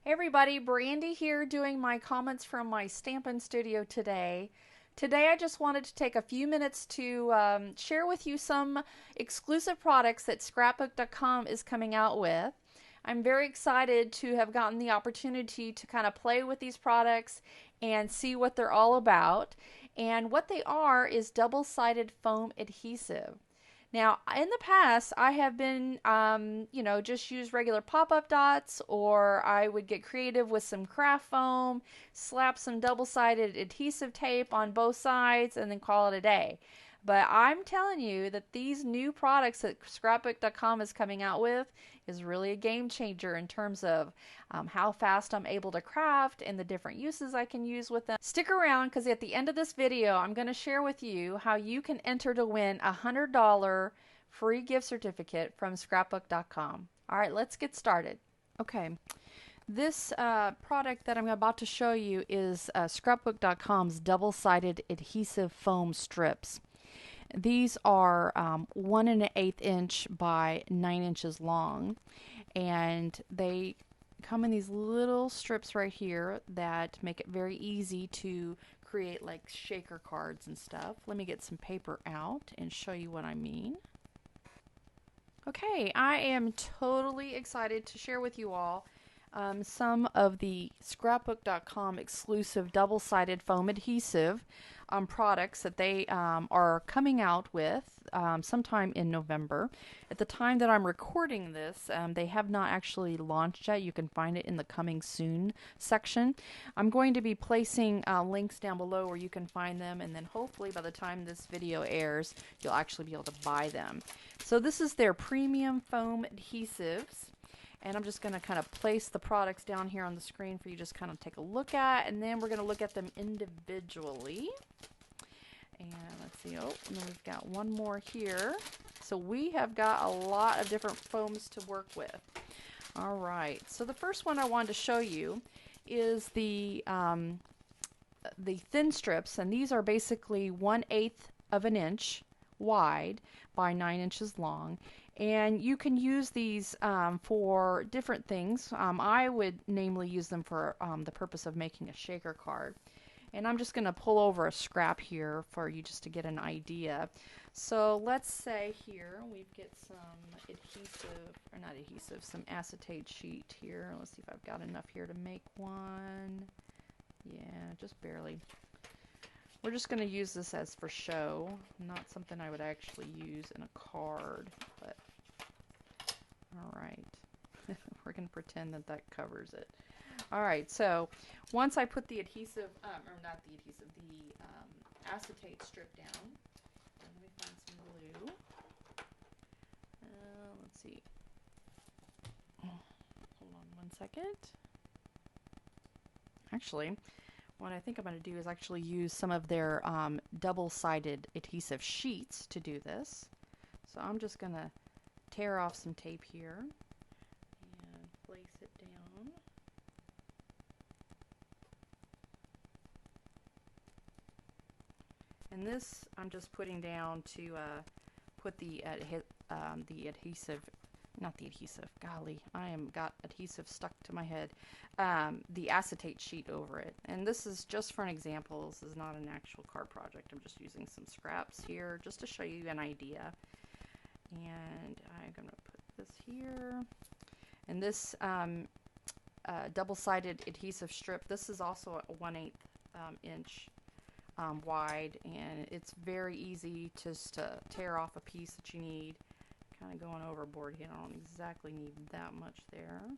Hey everybody, Brandy here doing my comments from my Stampin' Studio today. Today I just wanted to take a few minutes to share with you some exclusive products that scrapbookcom is coming out with. I'm very excited to have gotten the opportunity to kind of play with these products and see what they're all about. And what they are is double-sided foam adhesive. Now, in the past, I have been, just use regular pop-up dots, or I would get creative with some craft foam, slap some double-sided adhesive tape on both sides, and then call it a day. But I'm telling you that these new products that scrapbook.com is coming out with is really a game changer in terms of how fast I'm able to craft and the different uses I can use with them. Stick around because at the end of this video I'm going to share with you how you can enter to win a $100 free gift certificate from scrapbook.com. Alright, let's get started. Okay, this product that I'm about to show you is scrapbook.com's double-sided adhesive foam strips. These are 1 1/8 inch by 9 inches long, and they come in these little strips right here that make it very easy to create like shaker cards and stuff. Let me get some paper out and show you what I mean. Okay, I am totally excited to share with you all some of the scrapbook.com exclusive double-sided foam adhesive products that they are coming out with sometime in November. At the time that I'm recording this, they have not actually launched yet. You can find it in the coming soon section. I'm going to be placing links down below where you can find them, and then hopefully by the time this video airs, you'll actually be able to buy them. So this is their premium foam adhesives. And I'm just going to kind of place the products down here on the screen for you to just kind of take a look at, and then we're going to look at them individually. And let's see, and then we've got one more here. So we have got a lot of different foams to work with. All right, so the first one I wanted to show you is the thin strips, and these are basically 1/8 of an inch wide by 9 inches long. And you can use these for different things. I would namely use them for the purpose of making a shaker card. And I'm just going to pull over a scrap here for you just to get an idea. So let's say here we get some adhesive, or not adhesive, some acetate sheet here. Let's see if I've got enough here to make one. Yeah, just barely. We're just going to use this as for show, not something I would actually use in a card, but alright. We're going to pretend that that covers it. Alright, so once I put the adhesive, or not the adhesive, the acetate strip down, let me find some glue. Let's see. Hold on one second. Actually, what I think I'm going to do is actually use some of their double-sided adhesive sheets to do this. So I'm just going to tear off some tape here and place it down. And this I'm just putting down to put the adhesive, not the adhesive, golly, I am got adhesive stuck to my head, the acetate sheet over it. And this is just for an example. This is not an actual card project. I'm just using some scraps here just to show you an idea. And I'm going to put this here. And this double-sided adhesive strip, this is also a 1/8 inch wide, and it's very easy just to tear off a piece that you need. Kind of going overboard here. I don't exactly need that much there.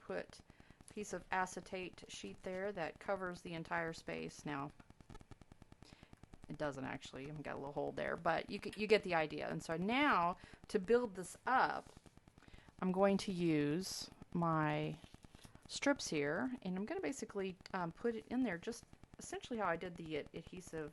put a piece of acetate sheet there that covers the entire space. Now, it doesn't actually. I've got a little hole there, but you get the idea. And so now, to build this up, I'm going to use my strips here, and I'm going to basically put it in there just essentially how I did the adhesive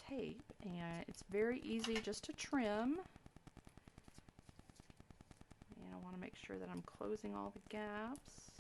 tape, and it's very easy just to trim. And I want to make sure that I'm closing all the gaps.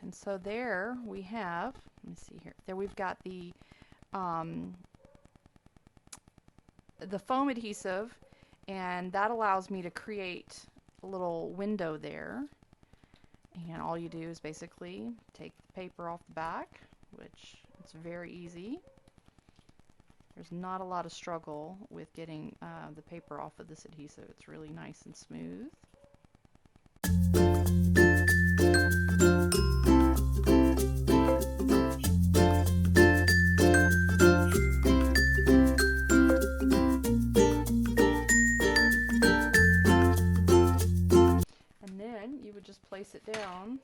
And so there we have, let me see here, there we've got the foam adhesive, and that allows me to create a little window there. And all you do is basically take the paper off the back, which it's very easy. There's not a lot of struggle with getting the paper off of this adhesive. It's really nice and smooth. Place it down,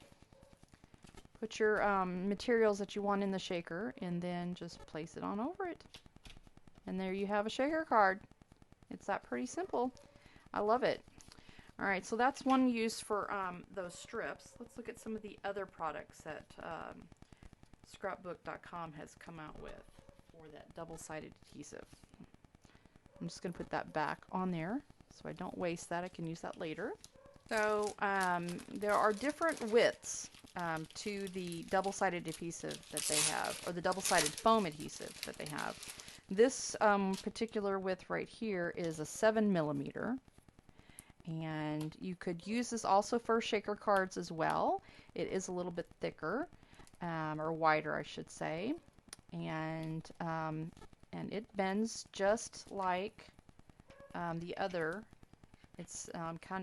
put your materials that you want in the shaker, and then just place it on over it. And there you have a shaker card. It's that pretty simple. I love it. Alright, so that's one use for those strips. Let's look at some of the other products that scrapbookcom has come out with for that double-sided adhesive. I'm just going to put that back on there so I don't waste that. I can use that later. So there are different widths to the double-sided adhesive that they have, or the double-sided foam adhesive that they have. This particular width right here is a 7mm, and you could use this also for shaker cards as well. It is a little bit thicker, or wider I should say, and it bends just like the other. It's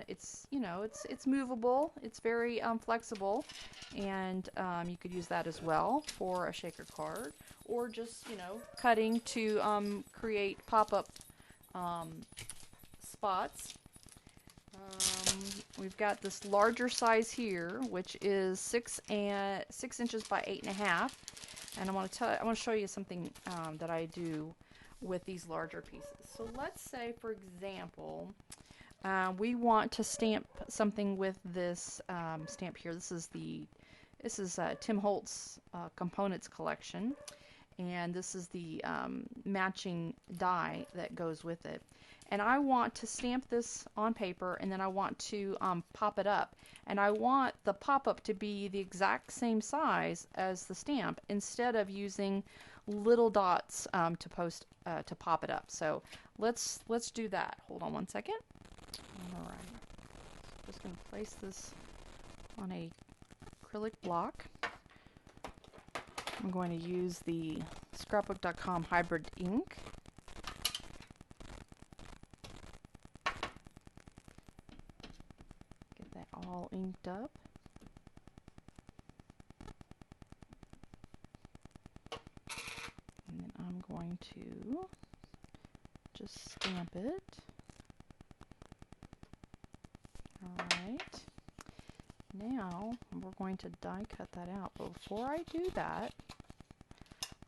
it's movable. It's very flexible, and you could use that as well for a shaker card, or just cutting to create pop-up spots. We've got this larger size here, which is 6 inches by 8.5, and I want to show you something that I do with these larger pieces. So let's say, for example, we want to stamp something with this stamp here. This is Tim Holtz components collection, and this is the matching die that goes with it. And I want to stamp this on paper, and then I want to pop it up. And I want the pop-up to be the exact same size as the stamp, instead of using little dots to pop it up. So let's do that. Hold on one second. Alright, just going to place this on a acrylic block. I'm going to use the scrapbook.com hybrid ink. Get that all inked up. And then I'm going to just stamp it. Alright, now we're going to die cut that out, but before I do that,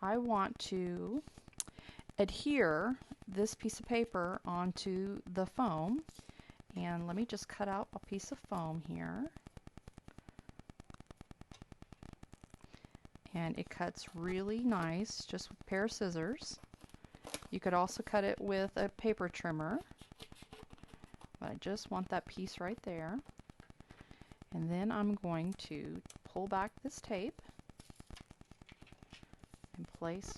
I want to adhere this piece of paper onto the foam. And let me just cut out a piece of foam here. And it cuts really nice just with a pair of scissors. You could also cut it with a paper trimmer, but I just want that piece right there. And then I'm going to pull back this tape and place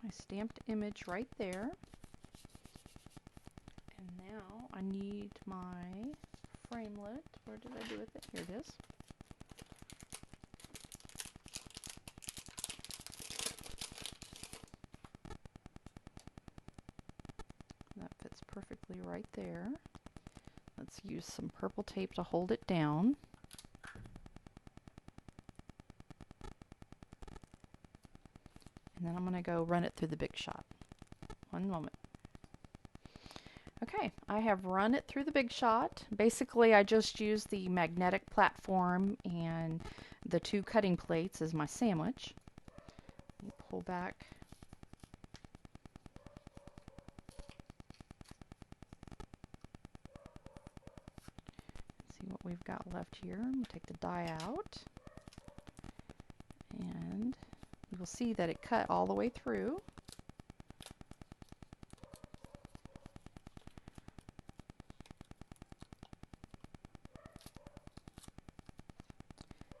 my stamped image right there. And now I need my framelit. Where did I do with it? Here it is. That fits perfectly right there. Let's use some purple tape to hold it down. And then I'm going to go run it through the Big Shot. One moment. Okay, I have run it through the Big Shot. Basically, I just used the magnetic platform and the 2 cutting plates as my sandwich. Let me pull back. See what we've got left here. I'm going to take the die out. And you will see that it cut all the way through.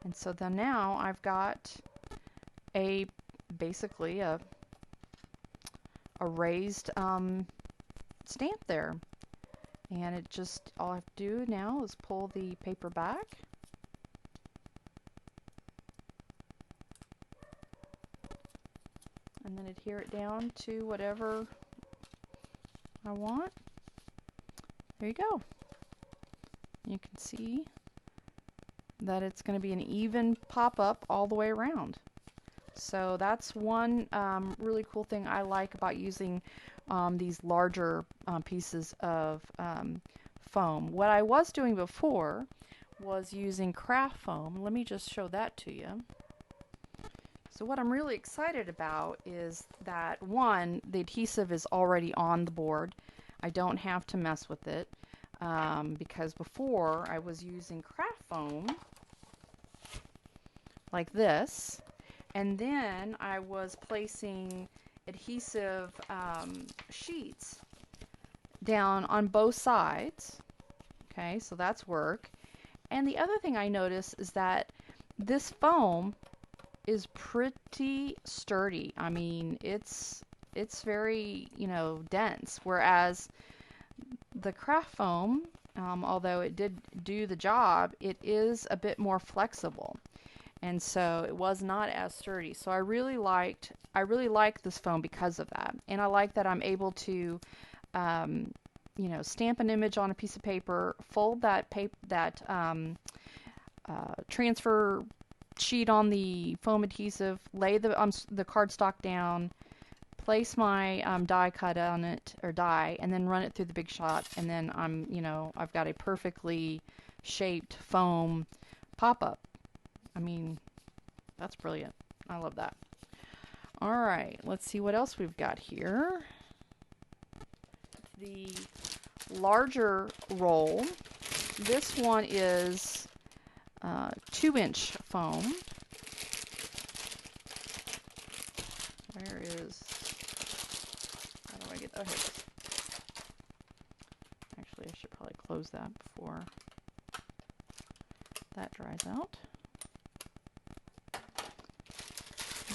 And so then now I've got basically a raised stamp there. And it just, all I have to do now is pull the paper back. And then adhere it down to whatever I want. There you go. You can see that it's going to be an even pop-up all the way around. So that's one really cool thing I like about using these larger pieces of foam. What I was doing before was using craft foam. Let me just show that to you. So what I'm really excited about is that, one, the adhesive is already on the board. I don't have to mess with it because before I was using craft foam like this, and then I was placing adhesive sheets down on both sides. Okay, so that's work. And the other thing I noticed is that this foam is pretty sturdy. I mean, it's very, you know, dense, whereas the craft foam, although it did do the job, it is a bit more flexible, and so it was not as sturdy. So I really like this foam because of that, and I like that I'm able to you know, stamp an image on a piece of paper, fold that transfer sheet on the foam adhesive, lay the cardstock down, place my die cut on it, or die, and then run it through the Big Shot, and then I've got a perfectly shaped foam pop-up. I mean, that's brilliant. I love that. All right, let's see what else we've got here. The larger roll. This one is 2-inch foam. Where is, how do I get, oh, here it is. Actually, I should probably close that before that dries out.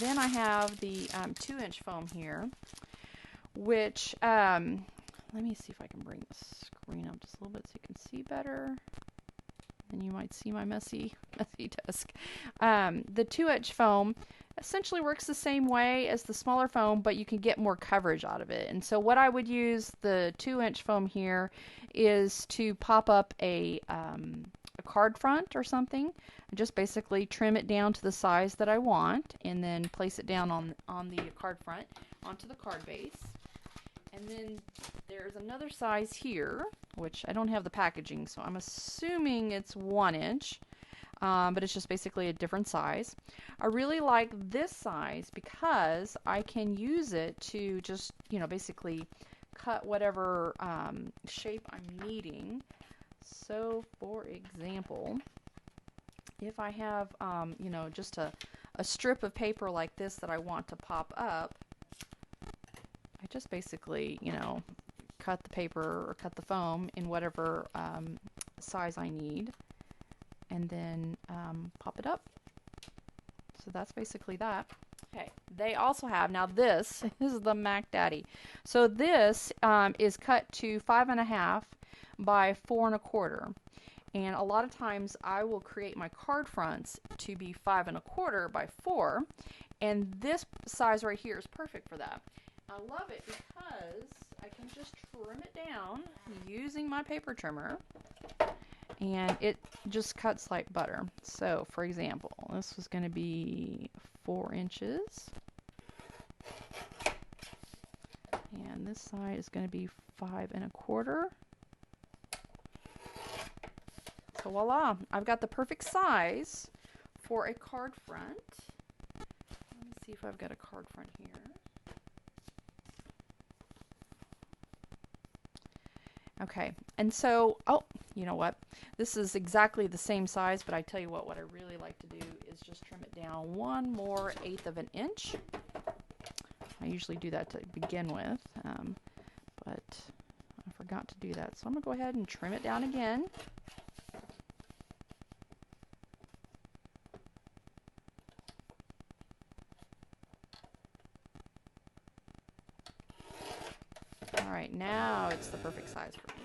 Then I have the 2-inch foam here, which, let me see if I can bring the screen up just a little bit so you can see better. And you might see my messy desk. The 2-inch foam essentially works the same way as the smaller foam, but you can get more coverage out of it. And so what I would use the 2-inch foam here is to pop up a card front or something. Just basically trim it down to the size that I want, and then place it down on the card front onto the card base. And then there's another size here, which I don't have the packaging, so I'm assuming it's 1 inch. but it's just basically a different size. I really like this size because I can use it to just, basically cut whatever shape I'm needing. So, for example, if I have, just a strip of paper like this that I want to pop up, I just basically, cut the paper or cut the foam in whatever size I need, and then pop it up. So that's basically that. Okay, they also have, now this is the Mac Daddy. So this is cut to 5.5 by 4 1/4. And a lot of times I will create my card fronts to be 5 1/4 by 4. And this size right here is perfect for that. I love it because I can just trim it down using my paper trimmer. And it just cuts like butter. So, for example, this was going to be 4 inches. And this side is going to be 5 1/4. So voila, I've got the perfect size for a card front. Let me see if I've got a card front here. Okay, and so, oh, you know what? This is exactly the same size, but I tell you what I really like to do is just trim it down 1 more 1/8 of an inch. I usually do that to begin with, but I forgot to do that. So I'm going to go ahead and trim it down again. All right, now it's the perfect size for me.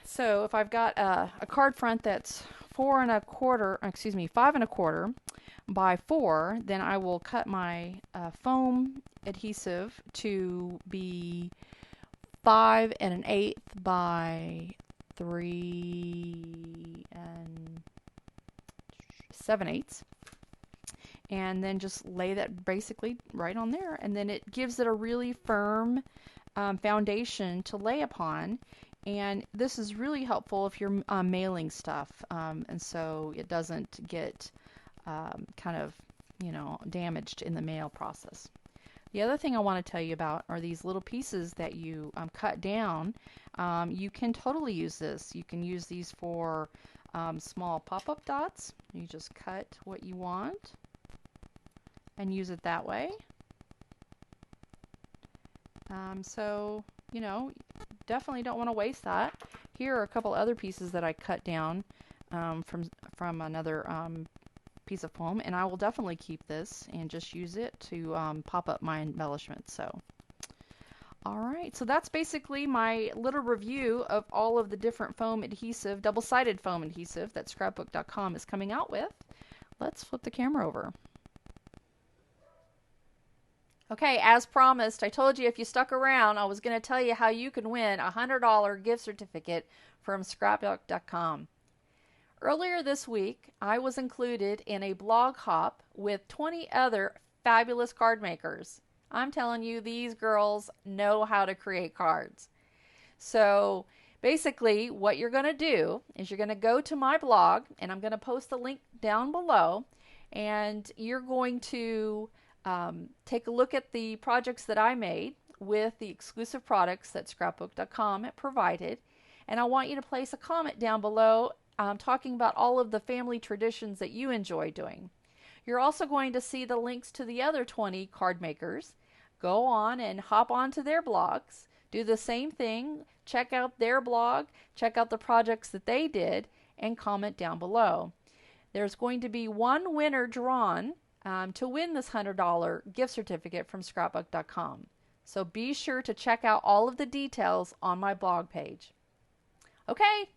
So if I've got a card front that's 5 1/4 by 4, then I will cut my foam adhesive to be 5 1/8 by 3 7/8. And then just lay that basically right on there, and then it gives it a really firm foundation to lay upon. And this is really helpful if you're mailing stuff, and so it doesn't get kind of damaged in the mail process. The other thing I want to tell you about are these little pieces that you cut down. You can totally use this. You can use these for small pop-up dots. You just cut what you want and use it that way. So, definitely don't want to waste that. Here are a couple other pieces that I cut down from another piece of foam, and I will definitely keep this and just use it to pop up my embellishments. So, alright, so that's basically my little review of all of the different foam adhesive, double-sided foam adhesive that scrapbook.com is coming out with. Let's flip the camera over. Okay, as promised, I told you if you stuck around, I was going to tell you how you can win a $100 gift certificate from scrapbook.com. Earlier this week, I was included in a blog hop with 20 other fabulous card makers. I'm telling you, these girls know how to create cards. So basically, what you're going to do is you're going to go to my blog, and I'm going to post a link down below, and you're going to take a look at the projects that I made with the exclusive products that scrapbook.com provided, and I want you to place a comment down below talking about all of the family traditions that you enjoy doing. You're also going to see the links to the other 20 card makers. Go on and hop onto their blogs, do the same thing, check out their blog, check out the projects that they did, and comment down below. There's going to be one winner drawn to win this $100 gift certificate from scrapbook.com. So be sure to check out all of the details on my blog page. Okay,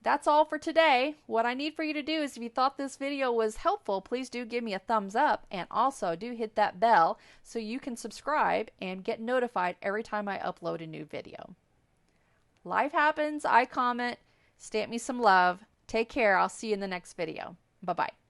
that's all for today. What I need for you to do is, if you thought this video was helpful, please do give me a thumbs up, and also do hit that bell so you can subscribe and get notified every time I upload a new video. Life happens, I comment, stamp me some love. Take care, I'll see you in the next video. Bye-bye.